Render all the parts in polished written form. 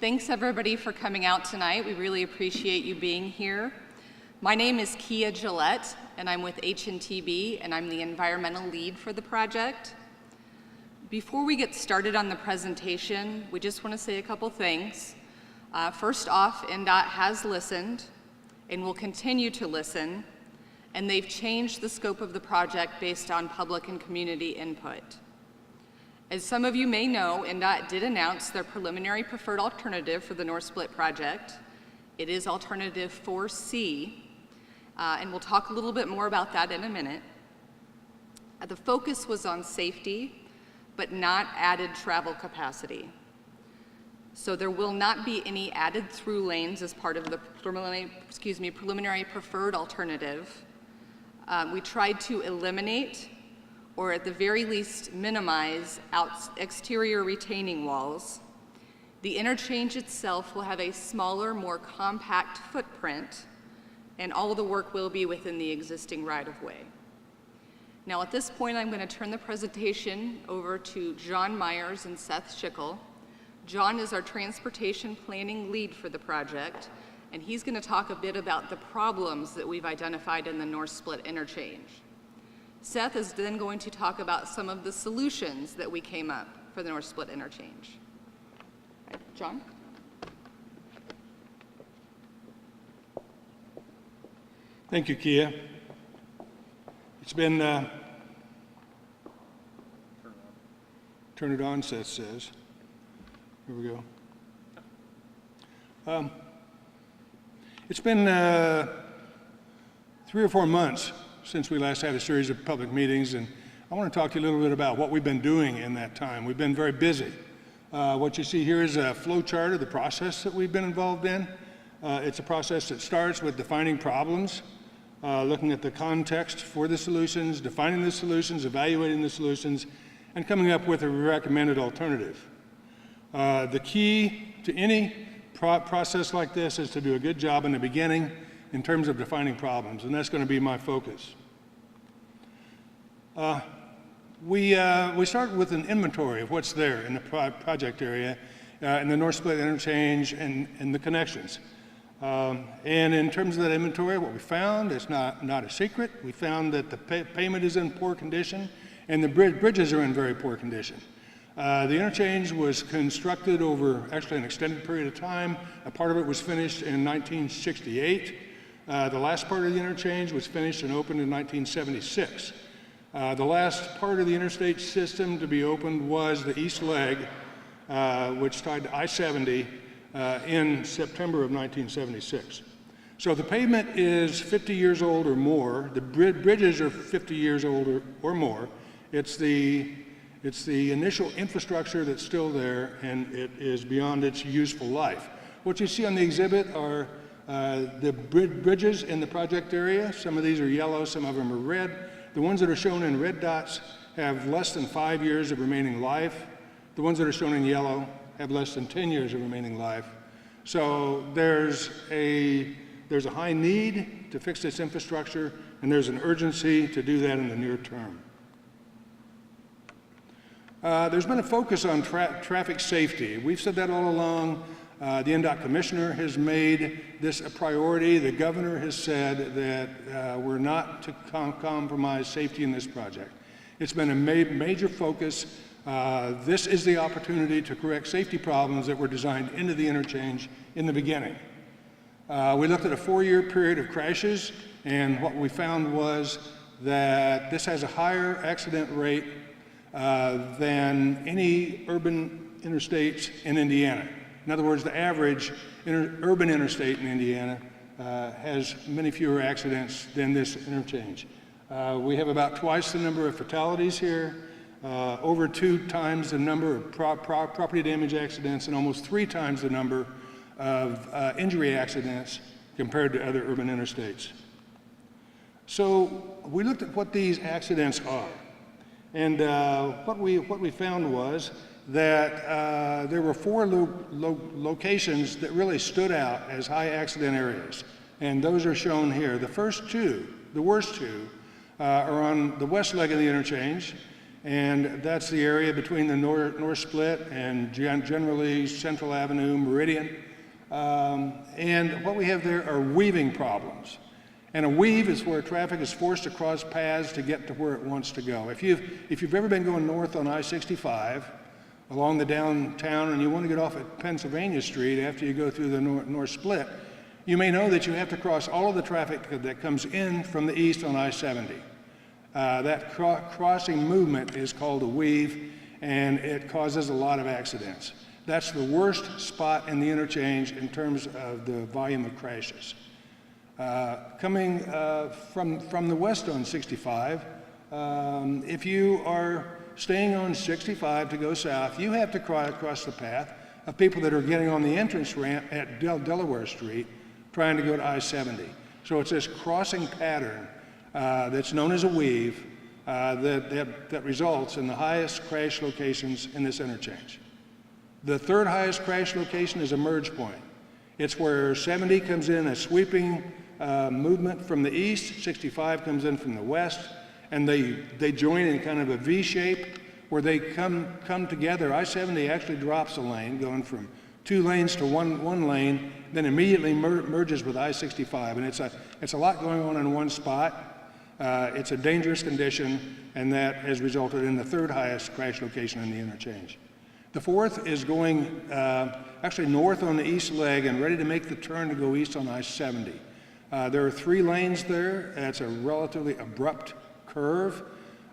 Thanks everybody for coming out tonight. We really appreciate you being here. My name is Kia Gillette, and I'm with HNTB, and I'm the environmental lead for the project. Before we get started on the presentation, we just want to say a couple things. First off, NDOT has listened and will continue to listen, and they've changed the scope of the project based on public and community input. As some of you may know, NDOT did announce their preliminary preferred alternative for the North Split project. It is alternative 4C, and we'll talk a little bit more about that in a minute. The focus was on safety, but not added travel capacity. So there will not be any added through lanes as part of the preliminary preferred alternative. We tried to eliminate, or at the very least minimize, exterior retaining walls. The interchange itself will have a smaller, more compact footprint, and all the work will be within the existing right-of-way. Now at this point, I'm going to turn the presentation over to John Myers and Seth Schickel. John is our transportation planning lead for the project, and he's going to talk a bit about the problems that we've identified in the North Split interchange. Seth is then going to talk about some of the solutions that we came up for the North Split interchange. Right, John? Thank you, Kia. It's been, turn it on, Seth says. Here we go. It's been 3 or 4 months since we last had a series of public meetings, and I want to talk to you a little bit about what we've been doing in that time. We've been very busy. What you see here is a flow chart of the process that we've been involved in. It's a process that starts with defining problems, looking at the context for the solutions, defining the solutions, evaluating the solutions, and coming up with a recommended alternative. The key to any process like this is to do a good job in the beginning in terms of defining problems, and that's going to be my focus. We start with an inventory of what's there in the project area, in the North Split interchange and the connections. And in terms of that inventory, what we found, it's not a secret. We found that the pavement is in poor condition and the bridges are in very poor condition. The interchange was constructed over actually an extended period of time. A part of it was finished in 1968. The last part of the interchange was finished and opened in 1976. The last part of the interstate system to be opened was the east leg, which tied to I70 in September of 1976. So the pavement is 50 years old or more. The bridges are 50 years old or more. It's the initial infrastructure that's still there, and it is beyond its useful life. What you see on the exhibit are the bridges in the project area. Some of these are yellow, some of them are red. The ones that are shown in red dots have less than 5 years of remaining life. The ones that are shown in yellow have less than 10 years of remaining life. So there's a high need to fix this infrastructure, and there's an urgency to do that in the near term. There's been a focus on traffic safety. We've said that all along. The NDOT commissioner has made this a priority. The governor has said that we're not to compromise safety in this project. It's been a major focus. This is the opportunity to correct safety problems that were designed into the interchange in the beginning. We looked at a 4-year period of crashes, and what we found was that this has a higher accident rate than any urban interstates in Indiana. In other words, the average urban interstate in Indiana has many fewer accidents than this interchange. We have about twice the number of fatalities here, over 2 times the number of property damage accidents, and almost 3 times the number of injury accidents compared to other urban interstates. So we looked at what these accidents are. And what we found was that there were 4 locations that really stood out as high accident areas. And those are shown here. The first 2, the worst 2, are on the west leg of the interchange, And that's the area between the North Split and generally Central Avenue, Meridian. And what we have there are weaving problems. And a weave is where traffic is forced to cross paths to get to where it wants to go. If you've ever been going north on I65 along the downtown and you want to get off at Pennsylvania Street after you go through the North Split, you may know that you have to cross all of the traffic that comes in from the east on I70. That crossing movement is called a weave, and it causes a lot of accidents. That's the worst spot in the interchange in terms of the volume of crashes. Coming from the west on 65, if you are staying on 65 to go south, you have to cross the path of people that are getting on the entrance ramp at Delaware Street trying to go to I-70. So it's this crossing pattern that's known as a weave that results in the highest crash locations in this interchange. The third highest crash location is a merge point. It's where 70 comes in a sweeping movement from the east, 65 comes in from the west, and they join in kind of a V shape where they come together. I-70 actually drops a lane, going from 2 lanes to one lane, then immediately merges with I-65, and it's a lot going on in one spot. It's a dangerous condition, and that has resulted in the third highest crash location in the interchange. The fourth is going actually north on the east leg and ready to make the turn to go east on I-70. There are 3 lanes there. It's a relatively abrupt curve.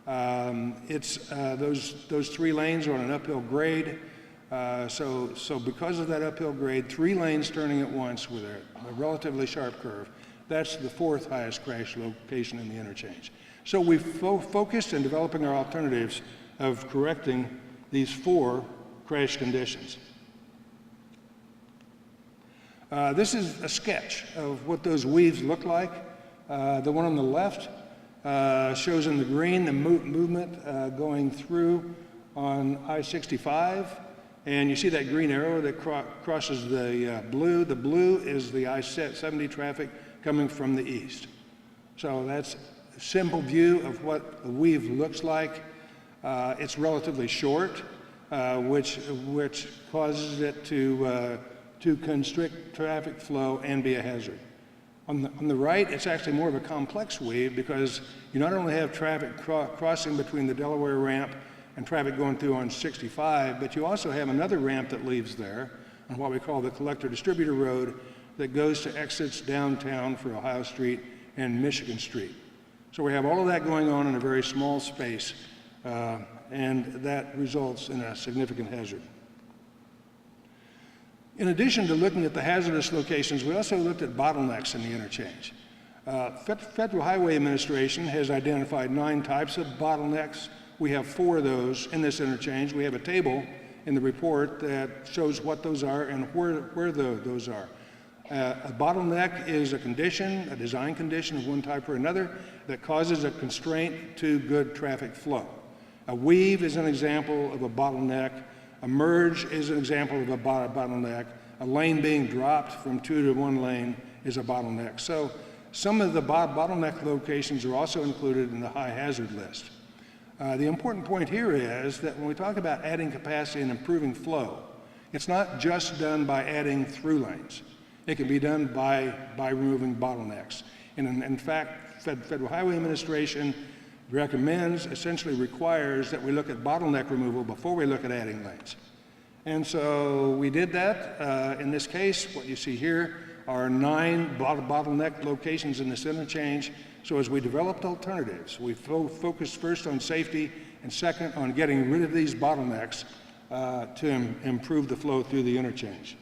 Those 3 lanes are on an uphill grade. So because of that uphill grade, 3 lanes turning at once with a relatively sharp curve, that's the 4th highest crash location in the interchange. So we've focused in developing our alternatives of correcting these 4 crash conditions. This is a sketch of what those weaves look like. The one on the left shows in the green the movement going through on I-65. And you see that green arrow that crosses the blue. The blue is the I-70 traffic coming from the east. So that's a simple view of what a weave looks like. It's relatively short, which causes it to constrict traffic flow and be a hazard. On the right, it's actually more of a complex weave because you not only have traffic crossing between the Delaware ramp and traffic going through on 65, but you also have another ramp that leaves there on what we call the collector distributor road that goes to exits downtown for Ohio Street and Michigan Street. So we have all of that going on in a very small space, and that results in a significant hazard. In addition to looking at the hazardous locations, we also looked at bottlenecks in the interchange. Federal Highway Administration has identified 9 types of bottlenecks. We have 4 of those in this interchange. We have a table in the report that shows what those are and where those are. A bottleneck is a condition, a design condition of one type or another that causes a constraint to good traffic flow. A weave is an example of a bottleneck. A merge is an example of a bottleneck. A lane being dropped from 2 to 1 lane is a bottleneck. So some of the bottleneck locations are also included in the high hazard list. The important point here is that when we talk about adding capacity and improving flow, it's not just done by adding through lanes. It can be done by removing bottlenecks. And in fact, Federal Highway Administration recommends, essentially requires, that we look at bottleneck removal before we look at adding lanes. And so we did that. In this case, what you see here are 9 bottleneck locations in this interchange. So as we developed alternatives, we focused first on safety and second on getting rid of these bottlenecks to improve the flow through the interchange.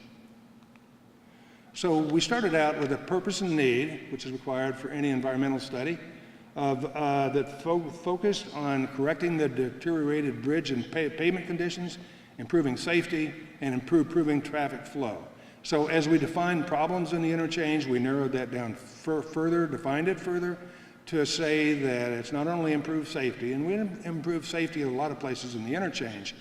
So we started out with a purpose and need, which is required for any environmental study, that focused on correcting the deteriorated bridge and pavement conditions, improving safety, and improving traffic flow. So as we defined problems in the interchange, we narrowed that down further, defined it further, to say that it's not only improved safety, and we improve safety at a lot of places in the interchange,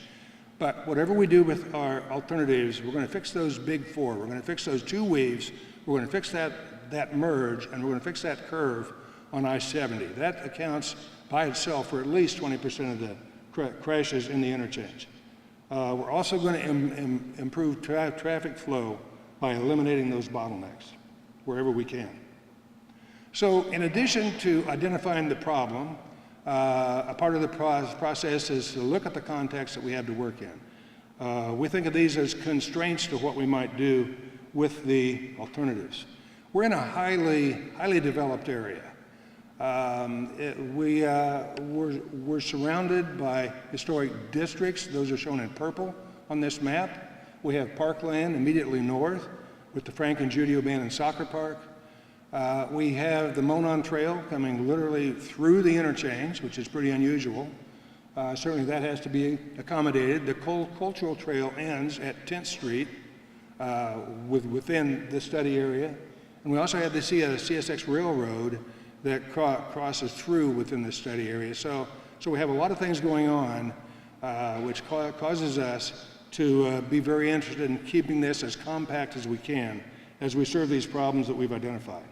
but whatever we do with our alternatives, we're going to fix those big 4. We're going to fix those 2 weaves, we're going to fix that merge, and we're going to fix that curve on I-70. That accounts by itself for at least 20% of the crashes in the interchange. We're also going to improve traffic flow by eliminating those bottlenecks wherever we can. So in addition to identifying the problem, a part of the process is to look at the context that we have to work in. We think of these as constraints to what we might do with the alternatives. We're in a highly developed area. We're surrounded by historic districts. Those are shown in purple on this map. We have parkland immediately north with the Frank and Judy O'Bannon Soccer Park. We have the Monon Trail coming literally through the interchange, which is pretty unusual. Certainly that has to be accommodated. The Cultural Trail ends at 10th Street within the study area. And we also have the CSX Railroad that crosses through within the study area. So we have a lot of things going on, which causes us to be very interested in keeping this as compact as we can as we serve these problems that we've identified.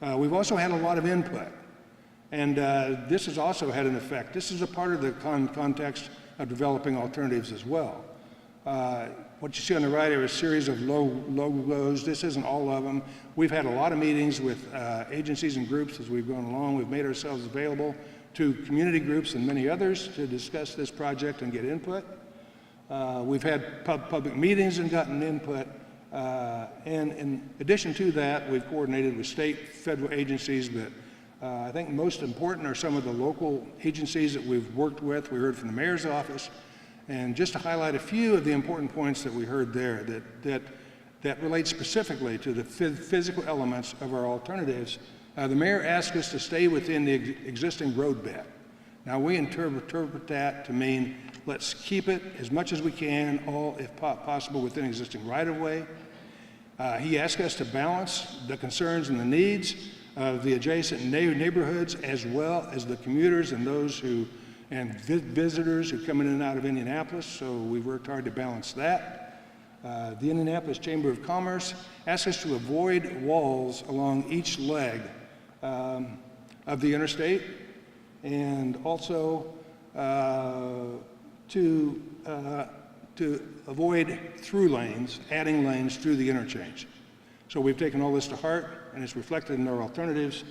We've also had a lot of input, and this has also had an effect. This is a part of the context of developing alternatives as well. What you see on the right are a series of logos. This isn't all of them. We've had a lot of meetings with agencies and groups as we've gone along. We've made ourselves available to community groups and many others to discuss this project and get input. We've had public meetings and gotten input. And in addition to that, we've coordinated with state, federal agencies, but I think most important are some of the local agencies that we've worked with. We heard from the mayor's office. And just to highlight a few of the important points that we heard there that relate specifically to the physical elements of our alternatives, the mayor asked us to stay within the existing road bed. Now we interpret that to mean let's keep it as much as we can, all if possible within existing right-of-way. He asked us to balance the concerns and the needs of the adjacent neighborhoods as well as the commuters and those who and visitors who come in and out of Indianapolis, so we've worked hard to balance that. The Indianapolis Chamber of Commerce asked us to avoid walls along each leg of the interstate, and also to avoid through lanes, adding lanes through the interchange. So we've taken all this to heart, and it's reflected in our alternatives,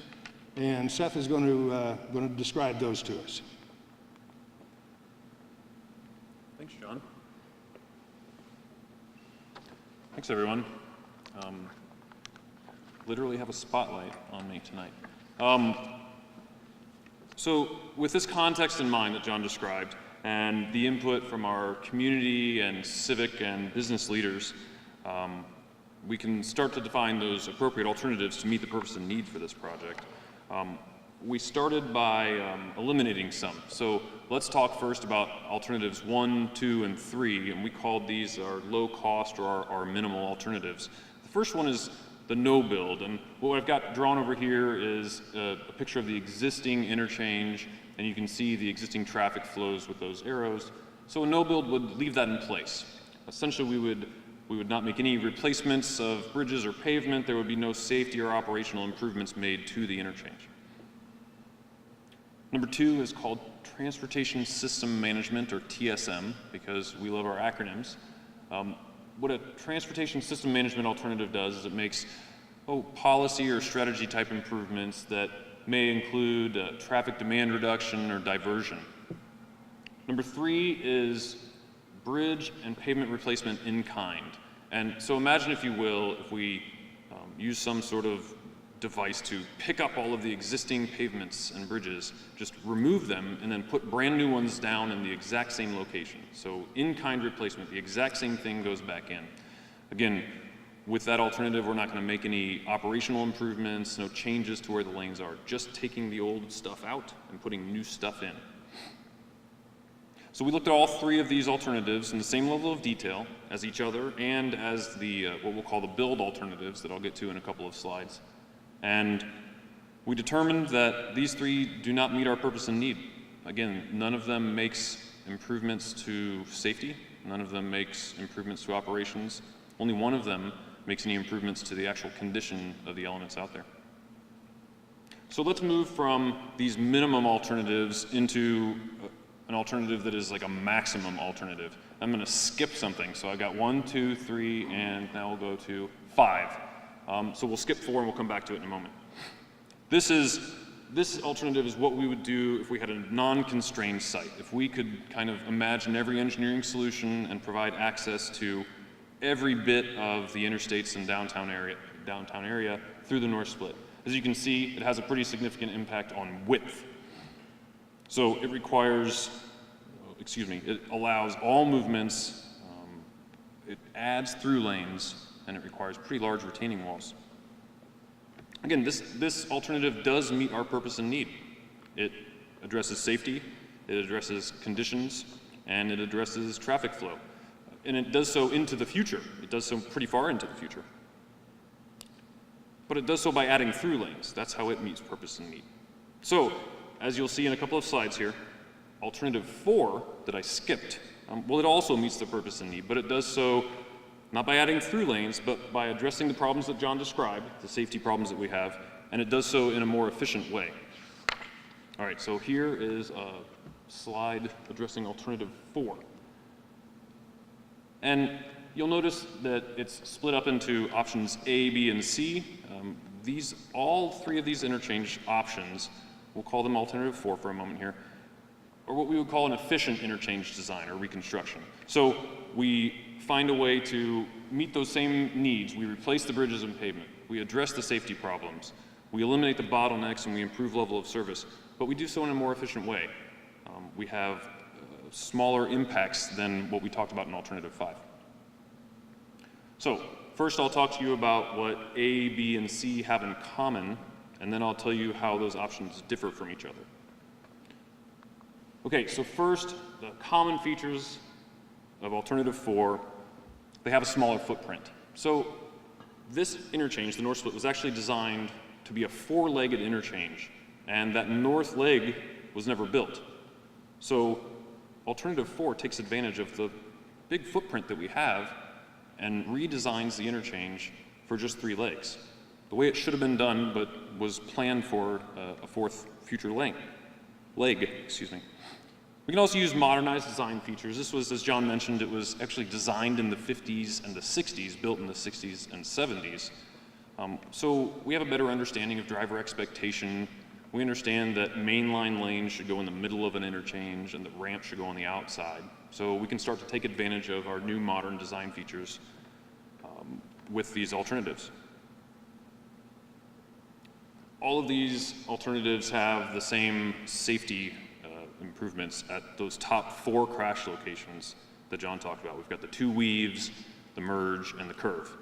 and Seth is going to describe those to us. Thanks, John. Thanks, everyone. Literally have a spotlight on me tonight. So with this context in mind that John described, and the input from our community and civic and business leaders, we can start to define those appropriate alternatives to meet the purpose and need for this project. We started by eliminating some. So let's talk first about alternatives 1, 2, and 3, and we called these our low cost or our minimal alternatives. The first one is the no build, and what I've got drawn over here is a picture of the existing interchange, and you can see the existing traffic flows with those arrows. So a no build would leave that in place. Essentially, we would not make any replacements of bridges or pavement. There would be no safety or operational improvements made to the interchange. Number 2 is called Transportation System Management, or TSM, because we love our acronyms. What a transportation system management alternative does is it makes policy or strategy type improvements that may include traffic demand reduction or diversion. Number 3 is bridge and pavement replacement in kind. And so imagine, if you will, if we use some sort of device to pick up all of the existing pavements and bridges, just remove them, and then put brand new ones down in the exact same location. So in-kind replacement, the exact same thing goes back in. Again, with that alternative, we're not going to make any operational improvements, no changes to where the lanes are, just taking the old stuff out and putting new stuff in. So we looked at all 3 of these alternatives in the same level of detail as each other and as the what we'll call the build alternatives that I'll get to in a couple of slides. And we determined that these 3 do not meet our purpose and need. Again, none of them makes improvements to safety. None of them makes improvements to operations. Only one of them makes any improvements to the actual condition of the elements out there. So let's move from these minimum alternatives into an alternative that is like a maximum alternative. I'm going to skip something. So I got 1, 2, 3, and now we'll go to 5. So we'll skip 4 and we'll come back to it in a moment. This alternative is what we would do if we had a non-constrained site. If we could kind of imagine every engineering solution and provide access to every bit of the interstates and downtown area through the North Split. As you can see, it has a pretty significant impact on width. So it requires, it allows all movements, it adds through lanes, and it requires pretty large retaining walls. Again, this alternative does meet our purpose and need. It addresses safety, it addresses conditions, and it addresses traffic flow. And it does so into the future. It does so pretty far into the future. But it does so by adding through lanes. That's how it meets purpose and need. So, as you'll see in a couple of slides here, alternative 4 that I skipped, well, it also meets the purpose and need, but it does so not by adding through lanes, but by addressing the problems that John described, the safety problems that we have, and it does so in a more efficient way. All right, so here is a slide addressing alternative 4. And you'll notice that it's split up into options A, B, and C. All 3 of these interchange options, we'll call them alternative 4 for a moment here, or what we would call an efficient interchange design or reconstruction. So we find a way to meet those same needs. We replace the bridges and pavement. We address the safety problems. We eliminate the bottlenecks and we improve level of service, but we do so in a more efficient way. We have smaller impacts than what we talked about in alternative 5. So first I'll talk to you about what A, B, and C have in common, and then I'll tell you how those options differ from each other. Okay, so first, the common features of alternative 4, they have a smaller footprint. So this interchange, the North Split, was actually designed to be a 4-legged interchange, and that north leg was never built. So alternative 4 takes advantage of the big footprint that we have and redesigns the interchange for just 3 legs. The way it should have been done, but was planned for a 4th future leg. We can also use modernized design features. This was, as John mentioned, it was actually designed in the 50s and the 60s, built in the 60s and 70s. So we have a better understanding of driver expectation. We understand that mainline lanes should go in the middle of an interchange and the ramp should go on the outside. So we can start to take advantage of our new modern design features with these alternatives. All of these alternatives have the same safety improvements at those top 4 crash locations that John talked about. We've got the 2 weaves, the merge, and the curve.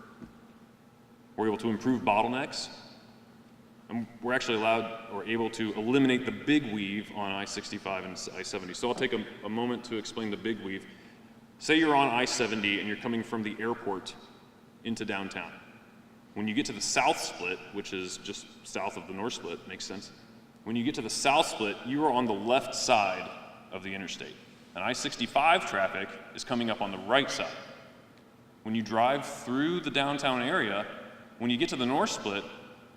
We're able to improve bottlenecks, and we're actually able to eliminate the big weave on I65 and I70. So I'll take a moment to explain the big weave. Say you're on I70 and you're coming from the airport into downtown. When you get to the South Split, which is just south of the North Split, makes sense. When you get to the South Split, you are on the left side of the interstate. And I65 traffic is coming up on the right side. When you drive through the downtown area, when you get to the North Split,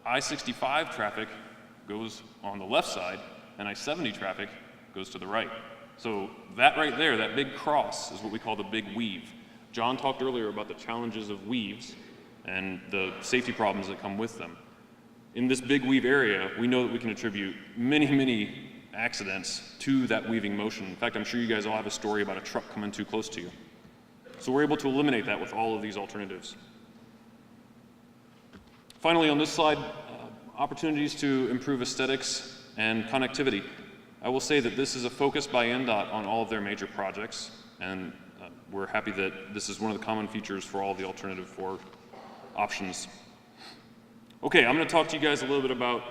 I65 traffic goes on the left side, and I70 traffic goes to the right. So that right there, that big cross, is what we call the big weave. John talked earlier about the challenges of weaves and the safety problems that come with them. In this big weave area, we know that we can attribute many, many accidents to that weaving motion. In fact, I'm sure you guys all have a story about a truck coming too close to you. So we're able to eliminate that with all of these alternatives. Finally, on this slide, opportunities to improve aesthetics and connectivity. I will say that this is a focus by NDOT on all of their major projects, and we're happy that this is one of the common features for all the alternative 4 options. Okay, I'm going to talk to you guys a little bit about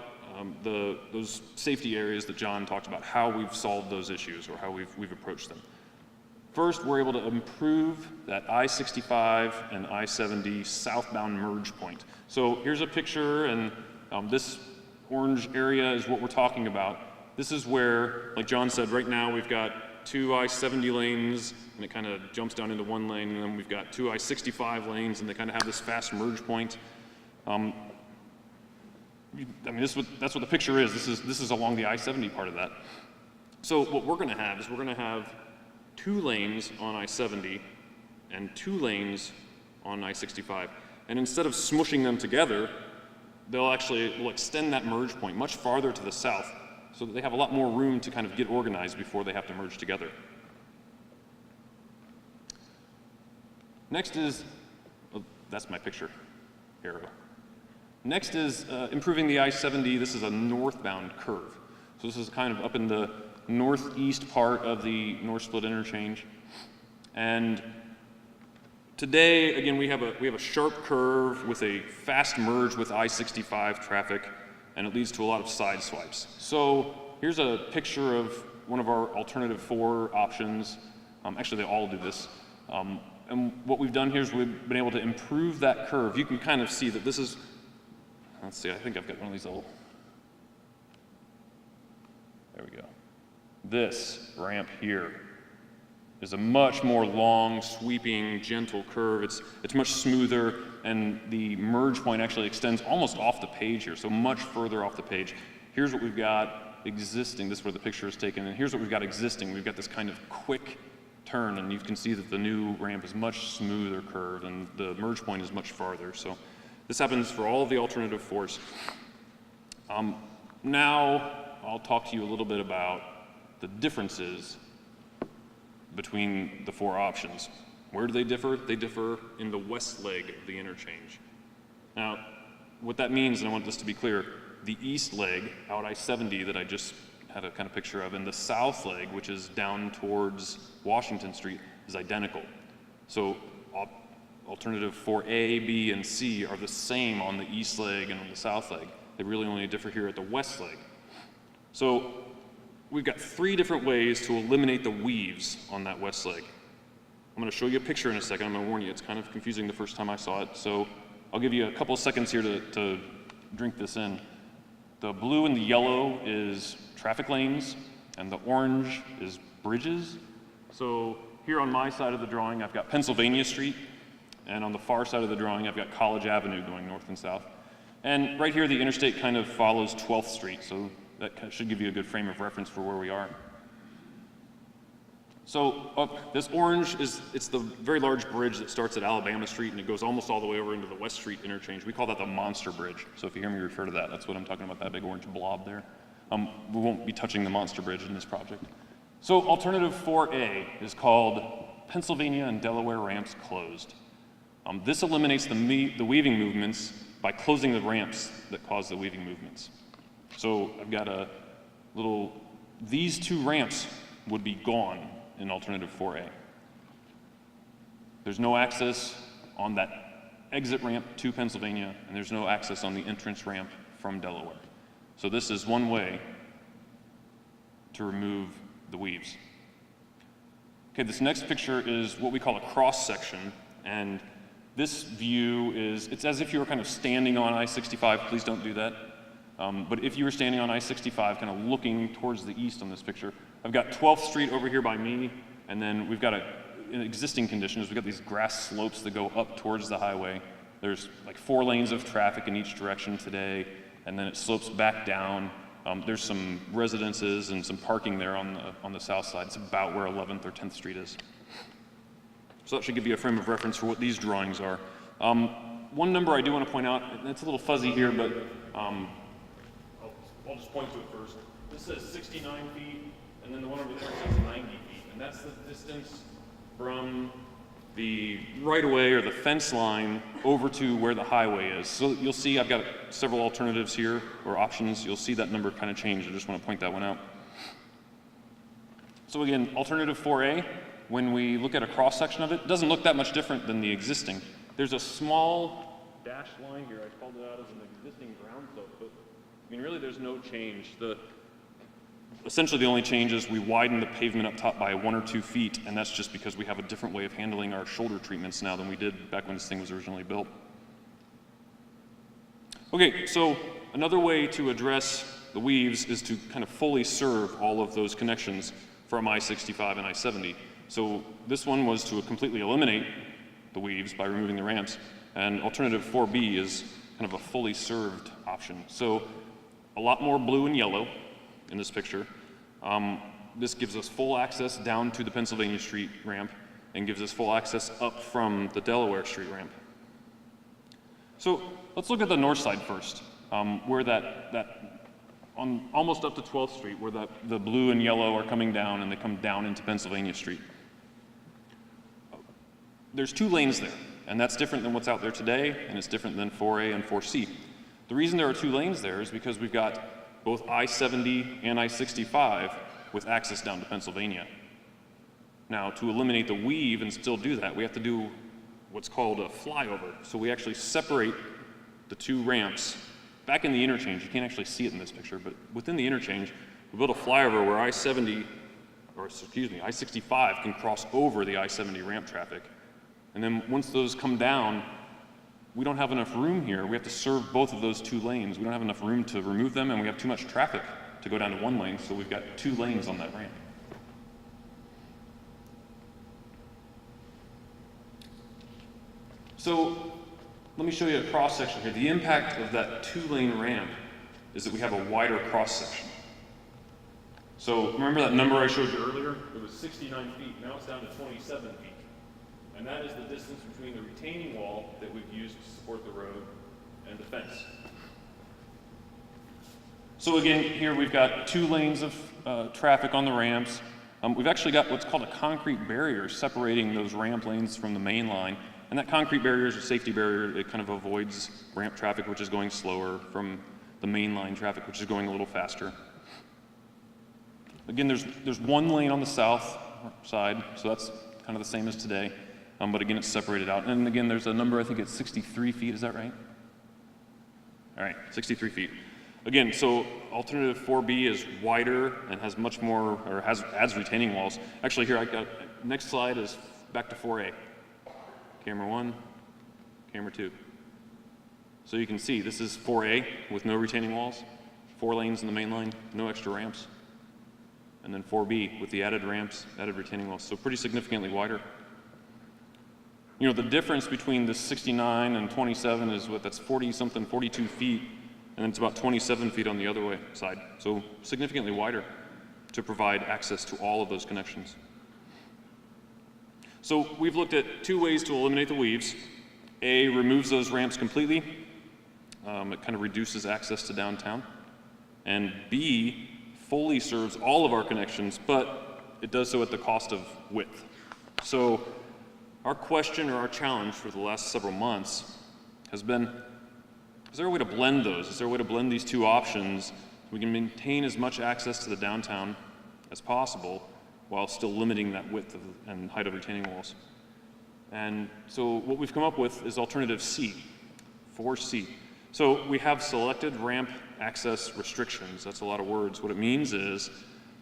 those safety areas that John talked about, how we've solved those issues or how we've approached them. First, we're able to improve that I65 and I70 southbound merge point. So here's a picture, and this orange area is what we're talking about. This is where, like John said, right now we've got 2 I70 lanes, and it kind of jumps down into 1 lane, and then we've got 2 I65 lanes, and they kind of have this fast merge point. I mean, that's what the picture is. This is along the I-70 part of that. So what we're going to have is we're going to have 2 lanes on I-70 and 2 lanes on I-65. And instead of smushing them together, we'll extend that merge point much farther to the south so that they have a lot more room to kind of get organized before they have to merge together. Next is, oh, that's my picture arrow. Next is improving the I-70. This is a northbound curve. So this is kind of up in the northeast part of the North Split interchange. And today, again, we have a sharp curve with a fast merge with I-65 traffic, and it leads to a lot of side swipes. So here's a picture of one of our alternative 4 options. Actually, they all do this. And what we've done here is we've been able to improve that curve. You can kind of see that this is, let's see, I think I've got one of these little, there we go. This ramp here is a much more long, sweeping, gentle curve. It's much smoother, and the merge point actually extends almost off the page here, so much further off the page. Here's what we've got existing. This is where the picture is taken, and here's what we've got existing. We've got this kind of quick turn, and you can see that the new ramp is much smoother curve, and the merge point is much farther. So this happens for all of the alternative 4s. Now I'll talk to you a little bit about the differences between the 4 options. Where do they differ? They differ in the west leg of the interchange. Now, what that means, and I want this to be clear, the east leg, out I-70 that I just had a kind of picture of, and the south leg, which is down towards Washington Street, is identical. So alternative 4A, B, and C are the same on the east leg and on the south leg. They really only differ here at the west leg. So we've got 3 different ways to eliminate the weaves on that west leg. I'm going to show you a picture in a second. I'm going to warn you, it's kind of confusing the first time I saw it. So I'll give you a couple of seconds here to drink this in. The blue and the yellow is traffic lanes, and the orange is bridges. So here on my side of the drawing, I've got Pennsylvania Street, and on the far side of the drawing, I've got College Avenue going north and south. And right here, the interstate kind of follows 12th Street, so that should give you a good frame of reference for where we are. So this orange it's the very large bridge that starts at Alabama Street, and it goes almost all the way over into the West Street interchange. We call that the Monster Bridge. So if you hear me refer to that, that's what I'm talking about, that big orange blob there. We won't be touching the Monster Bridge in this project. So alternative 4A is called Pennsylvania and Delaware ramps closed. This eliminates the weaving movements by closing the ramps that cause the weaving movements. So I've got these 2 ramps would be gone in alternative 4A. There's no access on that exit ramp to Pennsylvania, and there's no access on the entrance ramp from Delaware. So this is one way to remove the weaves. Okay, this next picture is what we call a cross section, and this view it's as if you were kind of standing on I-65. Please don't do that. But if you were standing on I-65, kind of looking towards the east on this picture, I've got 12th Street over here by me, and then we've got in existing conditions, we've got these grass slopes that go up towards the highway. There's like 4 lanes of traffic in each direction today, and then it slopes back down. There's some residences and some parking there on the south side. It's about where 11th or 10th Street is. So that should give you a frame of reference for what these drawings are. One number I do want to point out, and it's a little fuzzy here, but I'll just point to it first. This says 69 feet, and then the one over there says 90 feet. And that's the distance from the right-of-way or the fence line over to where the highway is. So you'll see I've got several alternatives here, or options. You'll see that number kind of change. I just want to point that one out. So again, alternative 4A, when we look at a cross-section of it, doesn't look that much different than the existing. There's a small dashed line here. I called it out as an existing ground slope, but I mean, really there's no change. Essentially the only change is we widen the pavement up top by 1 or 2 feet, and that's just because we have a different way of handling our shoulder treatments now than we did back when this thing was originally built. Okay, so another way to address the weaves is to kind of fully serve all of those connections from I-65 and I-70. So this one was to completely eliminate the weaves by removing the ramps, and alternative 4B is kind of a fully served option. So a lot more blue and yellow in this picture. This gives us full access down to the Pennsylvania Street ramp and gives us full access up from the Delaware Street ramp. So let's look at the north side first, where on almost up to 12th Street, where the blue and yellow are coming down and they come down into Pennsylvania Street. There's 2 lanes there, and that's different than what's out there today, and it's different than 4A and 4C. The reason there are 2 lanes there is because we've got both I70 and I65 with access down to Pennsylvania. Now, to eliminate the weave and still do that, we have to do what's called a flyover. So we actually separate the 2 ramps back in the interchange. You can't actually see it in this picture, but within the interchange, we built a flyover where I65 can cross over the I70 ramp traffic. And then once those come down, we don't have enough room here. We have to serve both of those 2 lanes. We don't have enough room to remove them, and we have too much traffic to go down to 1 lane, so we've got 2 lanes on that ramp. So let me show you a cross section here. The impact of that 2-lane ramp is that we have a wider cross section. So remember that number I showed you earlier? It was 69 feet, now it's down to 27 feet. And that is the distance between the retaining wall that we've used to support the road and the fence. So again, here we've got 2 lanes of traffic on the ramps. We've actually got what's called a concrete barrier separating those ramp lanes from the main line. And that concrete barrier is a safety barrier. It kind of avoids ramp traffic, which is going slower, from the main line traffic, which is going a little faster. Again, there's 1 lane on the south side, so that's kind of the same as today. But again, it's separated out. And again, there's a number, I think it's 63 feet, is that right? All right, 63 feet. Again, so alternative 4B is wider and has much more, or adds retaining walls. Actually, here I got, next slide is back to 4A. Camera 1, camera 2. So you can see this is 4A with no retaining walls, 4 lanes in the main line, no extra ramps. And then 4B with the added ramps, added retaining walls, so pretty significantly wider. You know, the difference between the 69 and 27 is that's 40-something, 42 feet, and then it's about 27 feet on the other side. So significantly wider to provide access to all of those connections. So we've looked at 2 ways to eliminate the weaves. A, removes those ramps completely. It kind of reduces access to downtown. And B, fully serves all of our connections, but it does so at the cost of width. So our question or our challenge for the last several months has been, is there a way to blend those? Is there a way to blend these 2 options so we can maintain as much access to the downtown as possible while still limiting that width and height of retaining walls? And so what we've come up with is alternative C, 4C. So we have selected ramp access restrictions. That's a lot of words. What it means is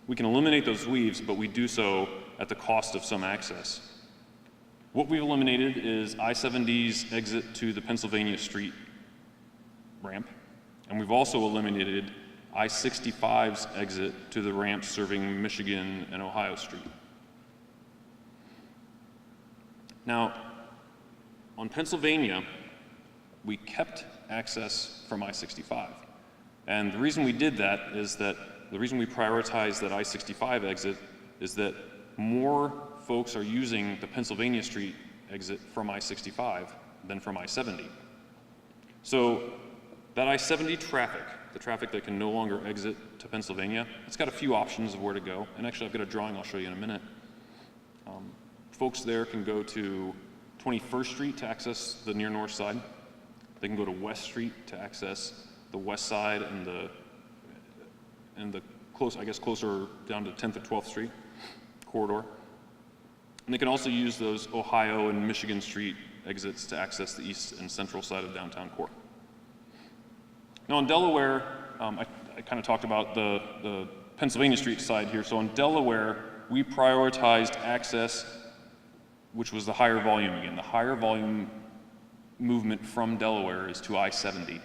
we can eliminate those weaves, but we do so at the cost of some access. What we've eliminated is I70's exit to the Pennsylvania Street ramp, and we've also eliminated I65's exit to the ramp serving Michigan and Ohio Street. Now, on Pennsylvania, we kept access from I65. And the reason we did that is that the reason we prioritized that I65 exit is that more folks are using the Pennsylvania Street exit from I65 than from I70. So that I70 traffic, the traffic that can no longer exit to Pennsylvania, it's got a few options of where to go. And actually, I've got a drawing I'll show you in a minute. Folks there can go to 21st Street to access the near north side. They can go to West Street to access the west side and the close, I guess, closer down to 10th or 12th Street corridor. And they can also use those Ohio and Michigan Street exits to access the east and central side of downtown core. Now in Delaware, I kind of talked about the Pennsylvania Street side here. So in Delaware, we prioritized access, which was the higher volume again. The higher volume movement from Delaware is to I-70.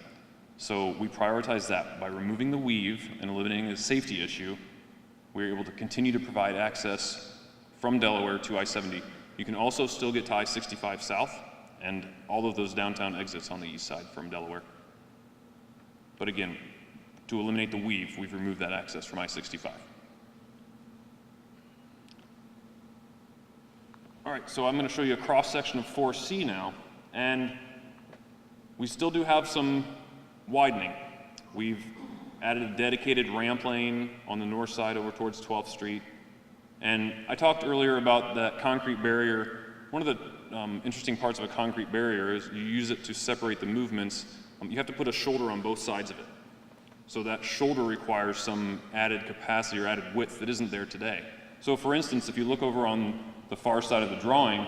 So we prioritized that by removing the weave and eliminating the safety issue. We were able to continue to provide access from Delaware to I-70. You can also still get to I-65 south and all of those downtown exits on the east side from Delaware. But again, to eliminate the weave, we've removed that access from I65. All right, so I'm going to show you a cross-section of 4C now, and we still do have some widening. We've added a dedicated ramp lane on the north side over towards 12th Street. And I talked earlier about that concrete barrier. One of the interesting parts of a concrete barrier is you use it to separate the movements. You have to put a shoulder on both sides of it. So that shoulder requires some added capacity or added width that isn't there today. So for instance, if you look over on the far side of the drawing,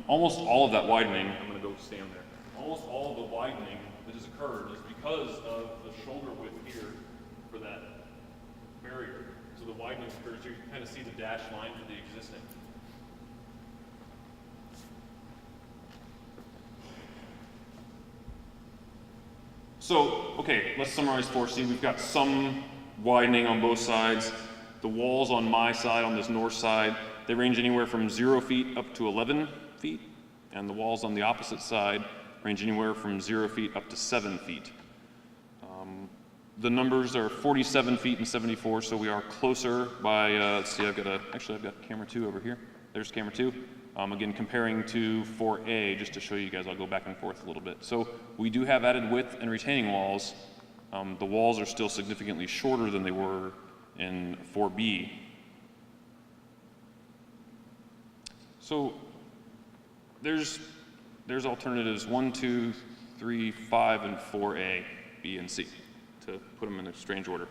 almost all of that widening, I'm going to go stand there, almost all of the widening that has occurred is because of the shoulder width here for that barrier. So the widening occurs here. You can kind of see the dashed line for the existing. So, okay, let's summarize 4C. We've got some widening on both sides. The walls on my side, on this north side, they range anywhere from 0 feet up to 11 feet. And the walls on the opposite side range anywhere from 0 feet up to 7 feet. The numbers are 47 feet and 74, so we are closer by, let's see, I've got camera 2 over here. There's camera 2. Again, comparing to 4A, just to show you guys, I'll go back and forth a little bit. So we do have added width and retaining walls. The walls are still significantly shorter than they were in 4B. So there's alternatives 1, 2, 3, 5, and 4A, B, and C, to put them in a strange order.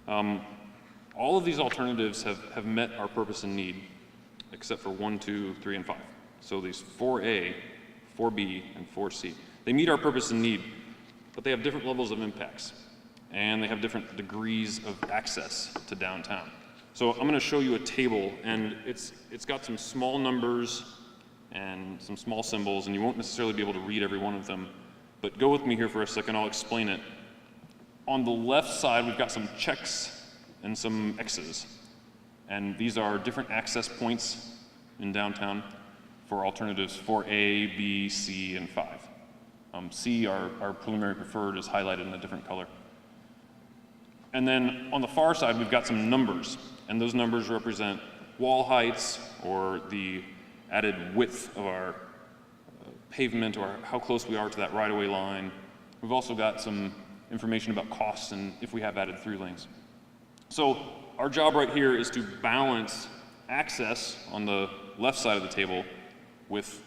All of these alternatives have met our purpose and need, except for 1, 2, 3, and 5. So these 4A, 4B, and 4C. They meet our purpose and need, but they have different levels of impacts, and they have different degrees of access to downtown. So I'm going to show you a table, and it's got some small numbers and some small symbols, and you won't necessarily be able to read every one of them, but go with me here for a second, I'll explain it. On the left side, we've got some checks and some X's. And these are different access points in downtown for alternatives 4A, B, C, and 5. C, our preliminary preferred, is highlighted in a different color. And then on the far side, we've got some numbers. And those numbers represent wall heights or the added width of our pavement or how close we are to that right-of-way line. We've also got some information about costs and if we have added through lanes. So our job right here is to balance access on the left side of the table with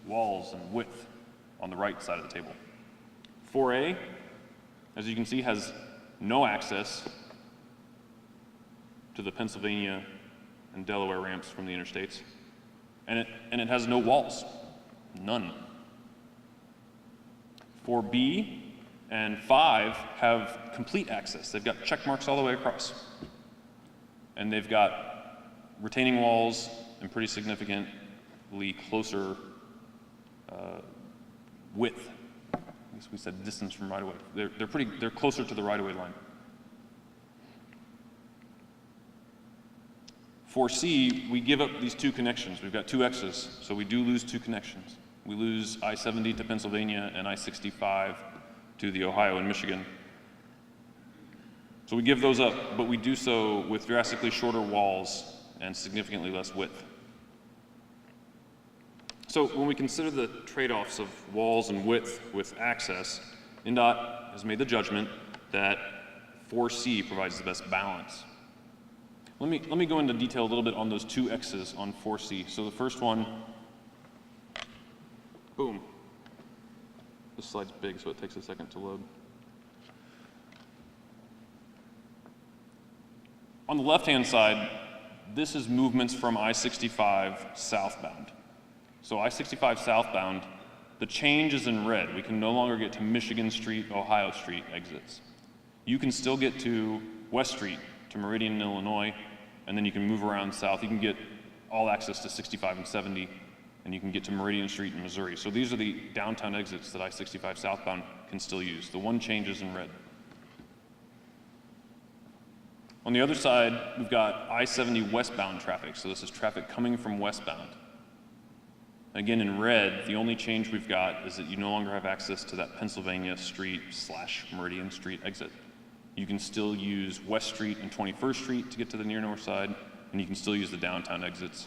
walls and width on the right side of the table. 4A, as you can see, has no access to the Pennsylvania and Delaware ramps from the interstates. And it has no walls, none. 4B and 5 have complete access. They've got check marks all the way across. And they've got retaining walls and pretty significantly closer width. I guess we said distance from right-of-way. They're closer to the right-of-way line. 4C, we give up these 2 connections. We've got 2 X's, so we do lose 2 connections. We lose I70 to Pennsylvania and I65 to the Ohio and Michigan. So we give those up, but we do so with drastically shorter walls and significantly less width. So when we consider the trade-offs of walls and width with access, INDOT has made the judgment that 4C provides the best balance. Let me go into detail a little bit on those 2 X's on 4C. So the first one, boom. This slide's big, so it takes a second to load. On the left-hand side, this is movements from I65 southbound. So I65 southbound, the change is in red. We can no longer get to Michigan Street, Ohio Street exits. You can still get to West Street, to Meridian, Illinois, and then you can move around south. You can get all access to 65 and 70, and you can get to Meridian Street in Missouri. So these are the downtown exits that I65 southbound can still use. The one change is in red. On the other side, we've got I70 westbound traffic. So this is traffic coming from westbound. Again, in red, the only change we've got is that you no longer have access to that Pennsylvania Street / Meridian Street exit. You can still use West Street and 21st Street to get to the near north side, and you can still use the downtown exits.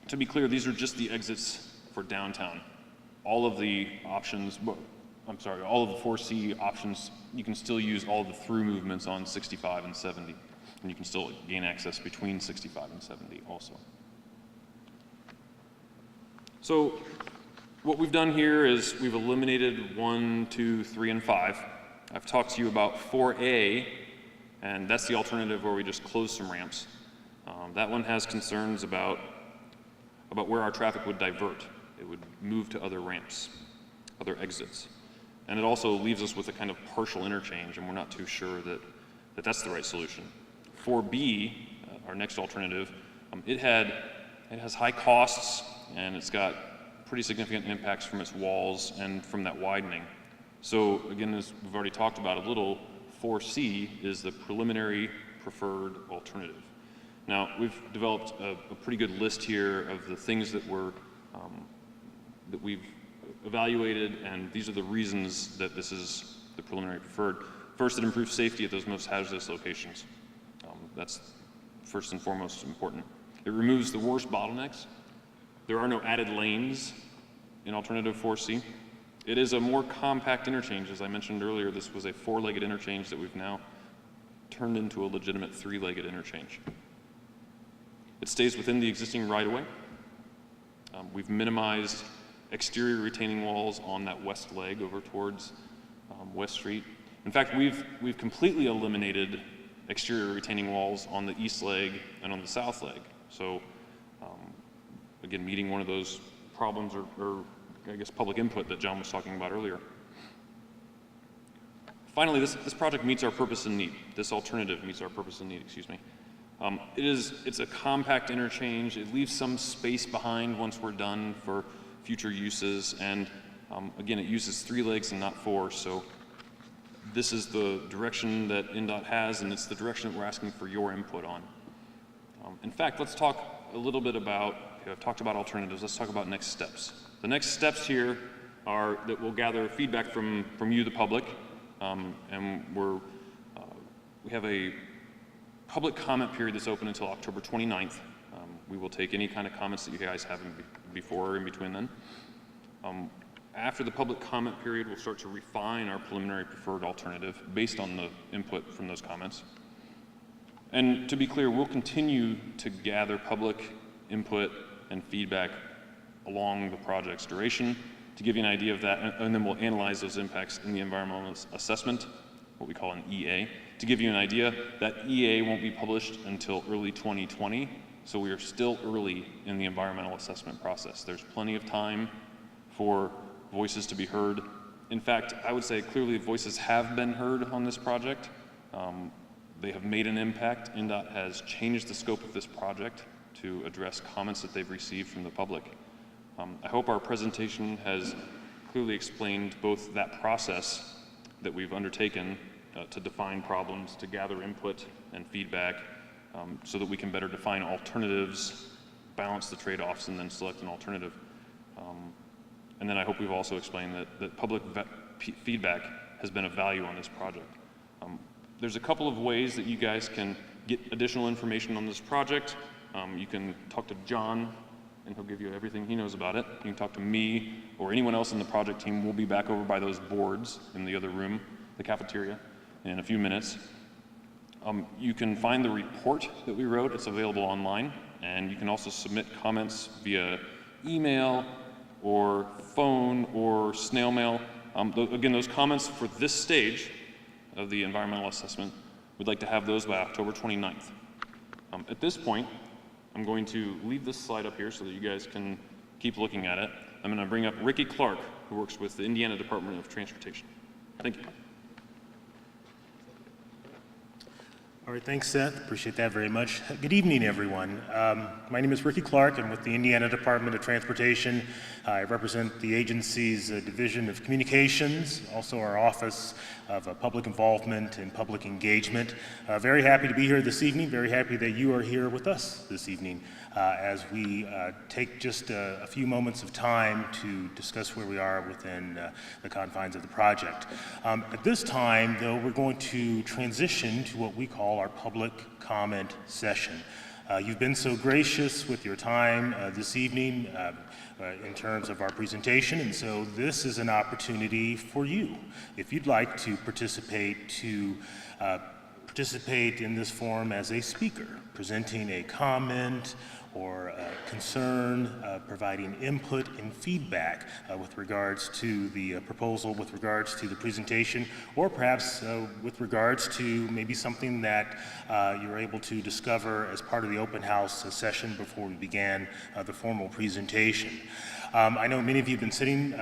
To be clear, these are just the exits for downtown. All of the options, all of the 4C options, you can still use all of the through movements on 65 and 70, and you can still gain access between 65 and 70 also. So what we've done here is we've eliminated 1, 2, 3, and 5. I've talked to you about 4A, and that's the alternative where we just close some ramps. That one has concerns about where our traffic would divert. It would move to other ramps, other exits. And it also leaves us with a kind of partial interchange, and we're not too sure that that's the right solution. 4B, our next alternative, it has high costs, and it's got pretty significant impacts from its walls and from that widening. So again, as we've already talked about a little, 4C is the preliminary preferred alternative. Now, we've developed a pretty good list here of the things that we've evaluated, and these are the reasons that this is the preliminary preferred. First, it improves safety at those most hazardous locations. That's first and foremost important. It removes the worst bottlenecks. There are no added lanes in alternative 4C. It is a more compact interchange. As I mentioned earlier, this was a 4-legged interchange that we've now turned into a legitimate 3-legged interchange. It stays within the existing right-of-way. We've minimized exterior retaining walls on that west leg over towards West Street. In fact, we've completely eliminated exterior retaining walls on the east leg and on the south leg. So again, meeting one of those problems or I guess public input that John was talking about earlier. Finally, this project meets our purpose and need. This alternative meets our purpose and need, excuse me. It's a compact interchange. It leaves some space behind once we're done for future uses, and again, it uses 3 legs and not 4, so this is the direction that INDOT has, and it's the direction that we're asking for your input on. In fact, let's talk a little bit about, okay, I've talked about alternatives, let's talk about next steps. The next steps here are that we'll gather feedback from you, the public, and we have a public comment period that's open until October 29th. We will take any kind of comments that you guys have before or in between then. After the public comment period, we'll start to refine our preliminary preferred alternative based on the input from those comments. And to be clear, we'll continue to gather public input and feedback along the project's duration to give you an idea of that, and then we'll analyze those impacts in the environmental assessment, what we call an EA. To give you an idea, that EA won't be published until early 2020, so we are still early in the environmental assessment process. There's plenty of time for voices to be heard. In fact, I would say clearly voices have been heard on this project. They have made an impact. INDOT has changed the scope of this project to address comments that they've received from the public. I hope our presentation has clearly explained both that process that we've undertaken to define problems, to gather input and feedback, so that we can better define alternatives, balance the trade-offs, and then select an alternative. And then I hope we've also explained that public feedback has been of value on this project. There's a couple of ways that you guys can get additional information on this project. You can talk to John, and he'll give you everything he knows about it. You can talk to me or anyone else in the project team. We'll be back over by those boards in the other room, the cafeteria, in a few minutes. You can find the report that we wrote. It's available online, and you can also submit comments via email or phone or snail mail. Again, those comments for this stage of the environmental assessment, we'd like to have those by October 29th. At this point, I'm going to leave this slide up here so that you guys can keep looking at it. I'm going to bring up Ricky Clark, who works with the Indiana Department of Transportation. Thank you. All right, thanks, Seth. Appreciate that very much. Good evening, everyone. My name is Ricky Clark. I'm with the Indiana Department of Transportation. I represent the agency's Division of Communications, also our Office of Public Involvement and Public Engagement. Very happy to be here this evening. Very happy that you are here with us this evening as we take just a few moments of time to discuss where we are within the confines of the project. At this time, though, we're going to transition to what we call our public comment session. You've been so gracious with your time this evening in terms of our presentation, and so this is an opportunity for you, if you'd like to participate in this forum as a speaker, presenting a comment or concern, providing input and feedback with regards to the proposal, with regards to the presentation, or perhaps with regards to maybe something that you're able to discover as part of the open house session before we began the formal presentation. I know many of you have been sitting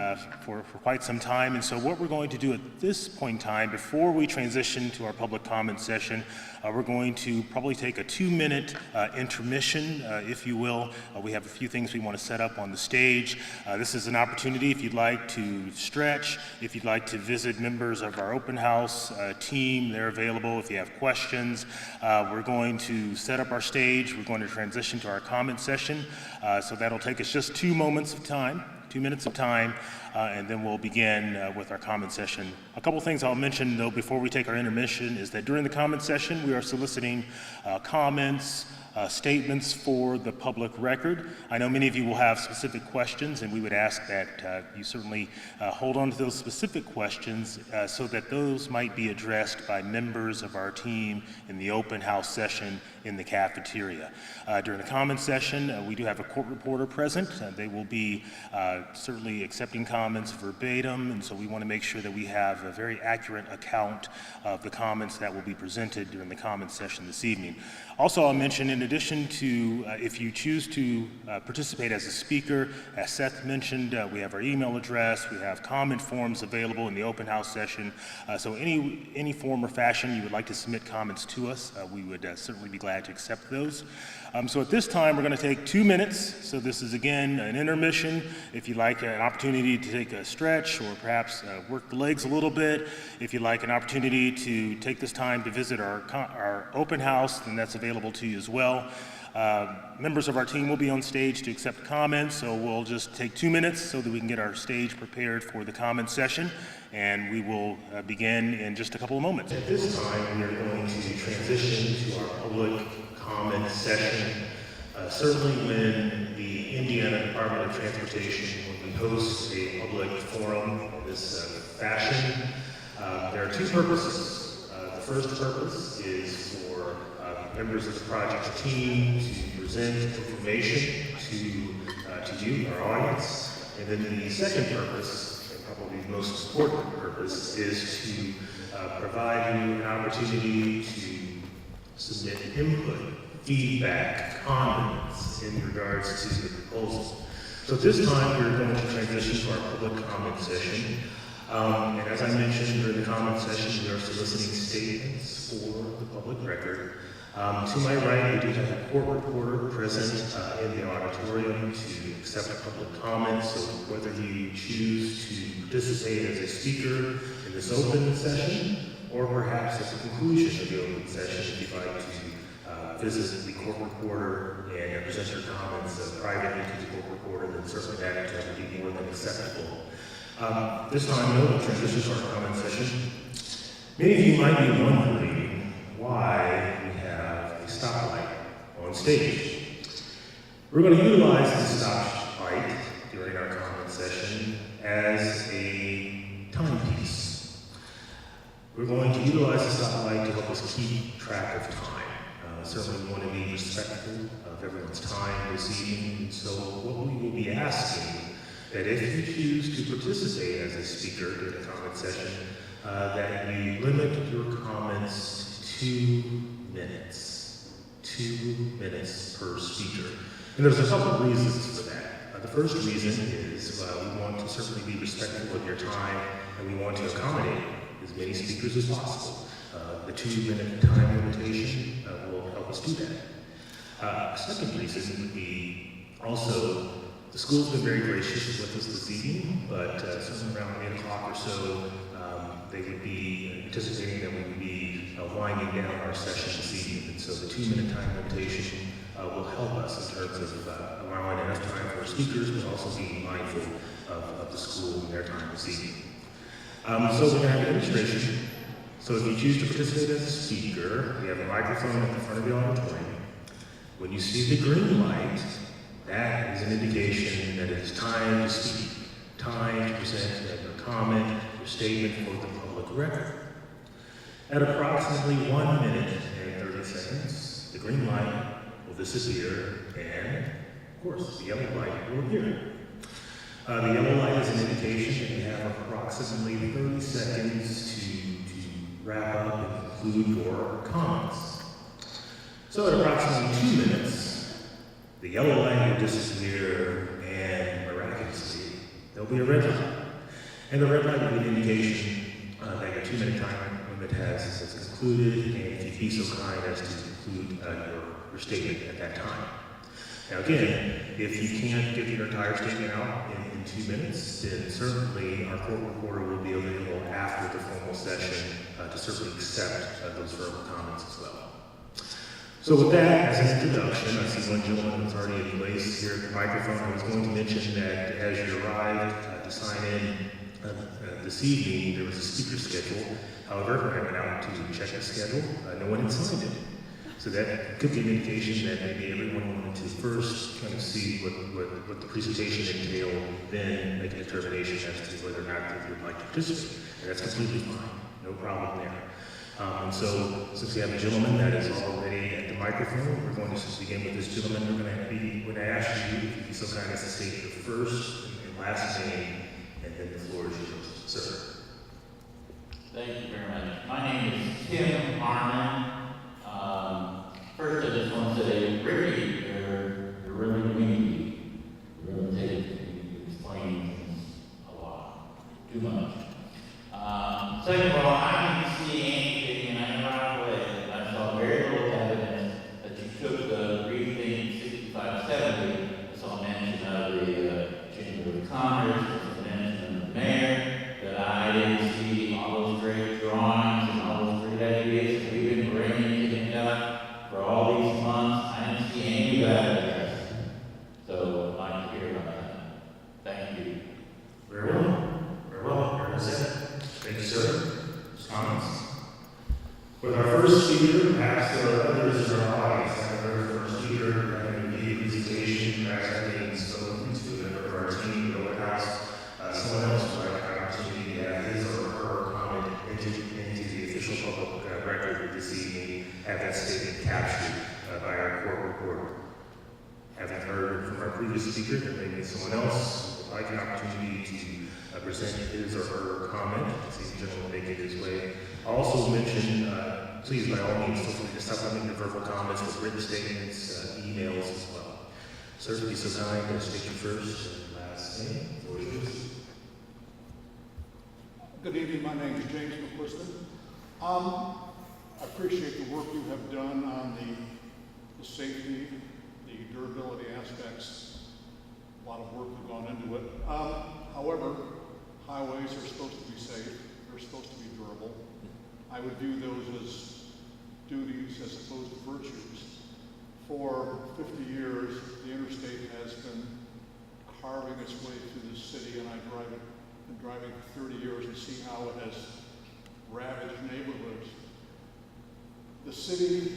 for quite some time, and so what we're going to do at this point in time, before we transition to our public comment session, we're going to probably take a 2-minute intermission, if you will. We have a few things we want to set up on the stage. This is an opportunity if you'd like to stretch, if you'd like to visit members of our open house team, they're available. If you have questions, we're going to set up our stage. We're going to transition to our comment session. So that'll take us just 2 minutes of time, and then we'll begin with our comment session. A couple things I'll mention, though, before we take our intermission is that during the comment session, we are soliciting comments, statements for the public record. I know many of you will have specific questions, and we would ask that you certainly hold on to those specific questions so that those might be addressed by members of our team in the open house session in the cafeteria. During the comment session, we do have a court reporter present. They will be certainly accepting comments verbatim, and so we want to make sure that we have a very accurate account of the comments that will be presented during the comment session this evening. Also, I'll mention, in addition to if you choose to participate as a speaker, as Seth mentioned, we have our email address, we have comment forms available in the open house session. So any form or fashion you would like to submit comments to us, we would certainly be glad to accept those. So at this time, we're going to take 2 minutes. So this is, again, an intermission. If you'd like an opportunity to take a stretch or perhaps work the legs a little bit, if you'd like an opportunity to take this time to visit our open house, then that's available to you as well. Members of our team will be on stage to accept comments, so we'll just take 2 minutes so that we can get our stage prepared for the comment session, and we will begin in just a couple of moments. At this time, we are going to transition to our public comment session. Certainly when the Indiana Department of Transportation, when we host a public forum of this fashion, there are 2 purposes. The first purpose is for members of the project team to present information to you, our audience. And then the second purpose, and probably the most important purpose, is to provide you an opportunity to submit input, feedback, comments in regards to the proposal. So at this time, we're going to transition to our public comment session. And as I mentioned during the comment session, we are soliciting statements for the public record. To my right, we do have a court reporter present in the auditorium to accept public comments. So whether you choose to participate as a speaker in this open session, or perhaps at the conclusion of the open session, if you'd like to visit the court reporter and present your comments privately to the court reporter, then certainly that would be more than acceptable. This time, though, we'll transition to our comment session. Many of you might be wondering why we have a stoplight on stage. We're going to utilize the stoplight during our comment session as a timepiece. We're going to utilize the stoplight to help us keep track of time. Certainly we want to be respectful of everyone's time this evening. So what we will be asking, that if you choose to participate as a speaker during the comment session, that you limit your comments to 2 minutes. 2 minutes per speaker. And there's a couple of reasons for that. The first reason is we want to certainly be respectful of your time, and we want to accommodate as many speakers as possible. The 2-minute time limitation will help us do that. A second reason would be also, the school's been very gracious with us this evening, but something around 8 o'clock or so, they would be anticipating that we would be winding down our session this evening. And so the 2-minute time limitation will help us in terms of allowing enough time for speakers, but also being mindful of the school and their time this evening. So we're going to have demonstration. So if you choose to participate as a speaker, we have a microphone at the front of the auditorium. When you see the green light, that is an indication that it is time to speak, time to present your comment, your statement for the public record. At approximately 1 minute and 30 seconds, the green light will disappear and, of course, the yellow light will appear. The yellow light is an indication that you have approximately 30 seconds to wrap up and conclude your comments. So at approximately 2 minutes, the yellow light will disappear and miraculously, there'll be a red light. And the red light will be an indication that your 2-minute time limit has concluded, and if you'd be so kind as to conclude your statement at that time. Now again, if you can't get your entire statement out in 2 minutes, then certainly our court reporter will be available after the formal session to certainly accept those verbal comments as well. So with that, as an introduction, I see one gentleman who's already in place here at the microphone. I was going to mention that as you arrived to sign in this evening, there was a speaker schedule. However, when I went out to check the schedule, no one had signed it. So that could be an indication that maybe everyone wanted to first kind of see what the presentation entailed, then make a determination as to whether or not they would like to participate. And that's completely fine, no problem there. And so, since we have a gentleman that is already at the microphone, we're going to begin with this gentleman. We're going to ask you if you'd be so kind as to state your first and last name, and then the floor is yours, sir. Thank you very much. My name is Tim Harmon. First, I just want to say, Ricky, you're really windy. You're really taking explain things a lot, too much. Second of all, I didn't see anything, and I know right away that I saw very little evidence that you took the rethink 6570. I saw mention of the Chamber of Commerce, I saw mention of the mayor, that I didn't see all those great drawings and all those great ideas that we've been bringing to end up for all these months. I didn't see any of that addressed. So I'd like to hear about that. Thank you. Very well. Very well. Very well said. Thank you, sir. Comments? With our first speaker, perhaps there are others in our audience that have heard from our speaker and the presentation, perhaps that means spoken to a member of our team, the White House, someone else would like an opportunity to have his or her comment into the official public record this evening, have that statement captured by our court reporter. Having heard from our previous speaker, there may be someone else who would like an opportunity to present his or her comment. I see the gentleman making his way. I'll also mention, please by all means, feel free to supplement your verbal comments with written statements, emails as well. Sir, be so kind as to state your first and last name. Floor is yours. Good evening, my name is James McQuiston. I appreciate the work you have done on the safety, the durability aspects. A lot of work has gone into it. However, highways are supposed to be safe. They're supposed to be durable. I would view those as duties as opposed to virtues. For 50 years, the interstate has been carving its way through the city, and I've been driving for 30 years and see how it has ravaged neighborhoods. The city,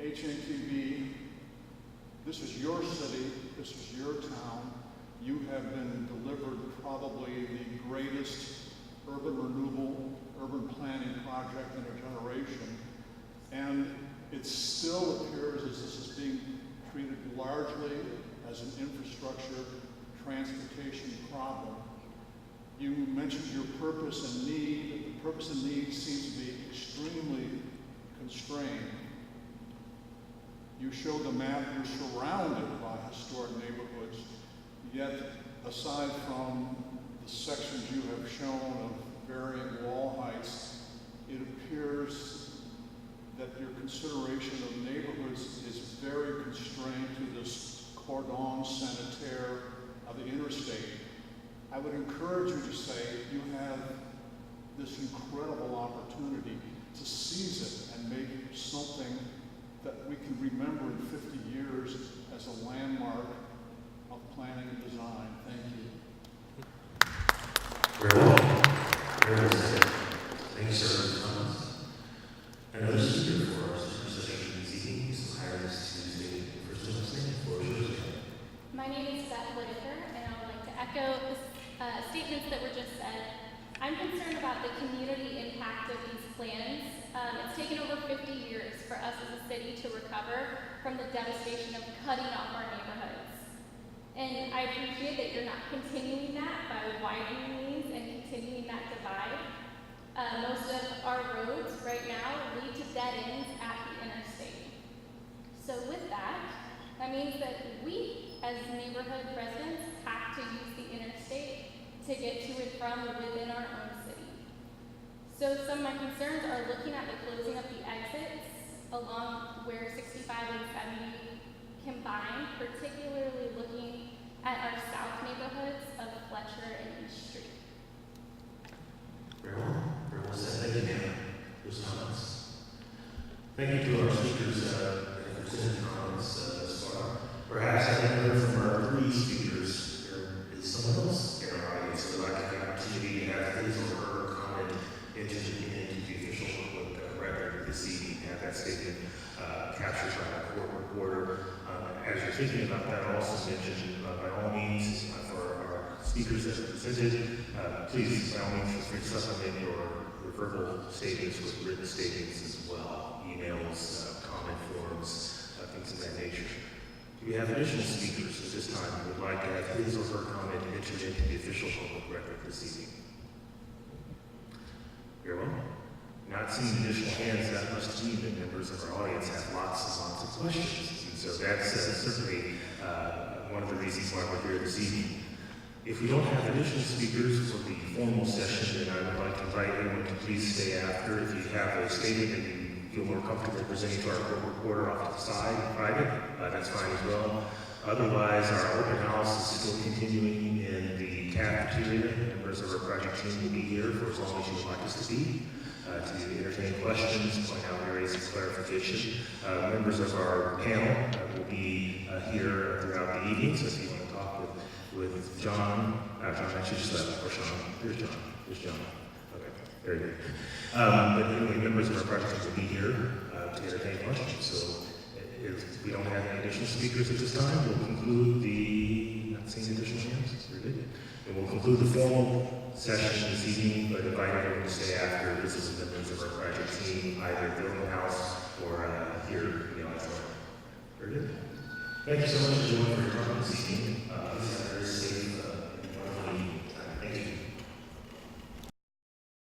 HNTB, this is your city, this is your town. You have been delivered probably the greatest urban renewal, urban planning project in a generation. And it still appears as this is being treated largely as an infrastructure transportation problem. You mentioned your purpose and need. The purpose and need seems to be extremely constrained. You show the map, you're surrounded by historic neighborhoods, yet aside from the sections you have shown of varying wall heights, it appears appears that your consideration of neighborhoods is very constrained to this cordon sanitaire of the interstate. I would encourage you to say you have this incredible opportunity to seize it and make something that we can remember in 50 years as a landmark of planning and design. Thank you. Very well. Very well said. Thank you, sir, for your comments. Another speaker for our speaker session this evening is the Hires Tuesday. First one, the floor is yours. My name is Beth Whitaker, and I would like to echo the statements that were just said. I'm concerned about the community impact of these plans. It's taken over 50 years for us as a city to recover from the devastation of cutting off our neighborhoods. And I appreciate that you're not continuing that by widening these and continuing that divide. Most of our roads right now lead to dead ends at the interstate. So with that, that means that we, as neighborhood residents, have to use the interstate to get to and from within our own city. So some of my concerns are looking at the closing of the exits along where 65 and 70 combine, particularly looking at our south neighborhoods of Fletcher and East Street. Very well. Very well said. Thank you, ma'am. Those comments. Thank you to our speakers for presenting comments thus far. Perhaps I haven't heard from our three speakers. There is someone else in our audience who would like to have the opportunity to have his or her comment into the official public record this evening, have that statement captured by our court reporter. As you're thinking about that, I'll also mention, by all means, for our speakers that are presented, please, by all means, feel free to supplement your verbal statements with written statements as well, emails, comment forms, things of that nature. Do we have additional speakers at this time who would like to have his or her comment entered into the official public record this evening? Very well. Not seeing additional hands, that must mean that members of our audience have lots and lots of questions. And so that's certainly one of the reasons why we're here this evening. If we don't have additional speakers for the formal session, then I would like to invite everyone to please stay after. If you have a statement that you feel more comfortable presenting to our court reporter off to the side in private, that's fine as well. Otherwise, our open house is still continuing in the cafeteria. Members of our project team will be here for as long as you would like us to be, to entertain questions, point out areas of clarification. Members of our panel will be here throughout the evening, so if you want to talk with John actually just left, or Sean. There's John. There's John. Okay, very good. But anyway, members of our project team will be here to entertain questions. So if we don't have any additional speakers at this time, we'll conclude the, not seeing additional hands, very good. And we'll conclude the formal session this evening, but invite everyone to stay after. This is the members of our project team, either at the open house or here in the auditorium. Very good. Thank you so much for joining for your time this evening. Please have a very safe